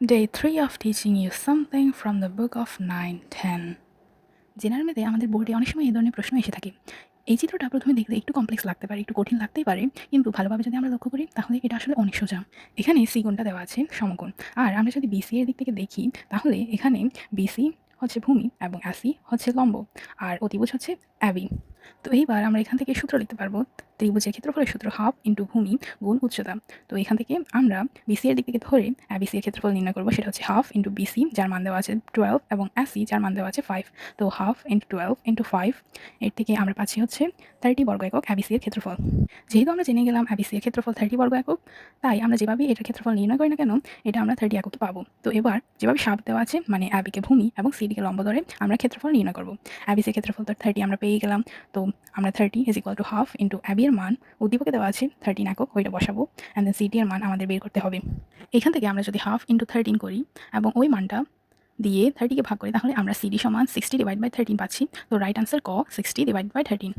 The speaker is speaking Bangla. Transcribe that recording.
Day 3 of teaching you something from the book of 9-10. General ম্যাথে আমাদের বোর্ডে অনেক সময় এই ধরনের প্রশ্ন এসে থাকে। এই চিত্রটা প্রথমে দেখতে একটু কমপ্লেক্স লাগতে পারে, একটু কঠিন লাগতেই পারে, কিন্তু ভালোভাবে যদি আমরা লক্ষ্য করি তাহলে এটা আসলে অনেক সোজা। এখানে সি কোণটা দেওয়া আছে সমকোণ, আর আমরা যদি বিসি এর দিক থেকে দেখি তাহলে এখানে বিসি হচ্ছে ভূমি এবং আসি হচ্ছে লম্ব, আর অতিভুজ হচ্ছে অ্যাবি। তো এইবার আমরা এখান থেকে সূত্র লিখতে পারবো, ত্রিভুজের ক্ষেত্রফলের সূত্র হাফ ইন্টু ভূমি গুণ উচ্চতা। তো এখান থেকে আমরা বিসি এর দিক থেকে ধরে অ্যাবিসি এর ক্ষেত্রফল নির্ণয় করবো, সেটা হচ্ছে হাফ ইন্টু বিসি যার মান দেওয়া আছে 12 এবং আসি যার মান দেওয়া আছে 5। তো হাফ ইন্টু 12 ইন্টু 5, এর থেকে আমরা পাচ্ছি হচ্ছে 30 বর্গ একক অ্যাবিসি এর ক্ষেত্রফল। যেহেতু আমরা জেনে গেলাম অ্যাবিসি এর ক্ষেত্রফল 30 বর্গ একক, তাই আমরা যেভাবে এটার ক্ষেত্রফল নির্ণয় করি না কেন এটা আমরা 30 এককে পাবো। তো এবার যেভাবে সাপ দেওয়া আছে মানে অ্যাবিকে ভূমি এবং সিডিকে লম্ব ধরে আমরা ক্ষেত্রফল নির্ণয় করবো। অ্যাবিসি এর ক্ষেত্রফল তো 30 আমরা পেয়ে গেলাম। তো আমরা 30 is equal to half into A B এর মান উদ্দীপকে দেওয়া আছে 13 একক, ওইটা বসাবো, অ্যান্ড দেন সিডি এর মান আমাদের বের করতে হবে। এখান থেকে আমরা যদি হাফ ইন্টু 13 করি এবং ওই মানটা দিয়ে 30কে ভাগ করি তাহলে আমরা সিডি সমান 60 ডিভাইড বাই 13 পাচ্ছি। তো রাইট আনসার ক 60 ডিভাইড বাই 13।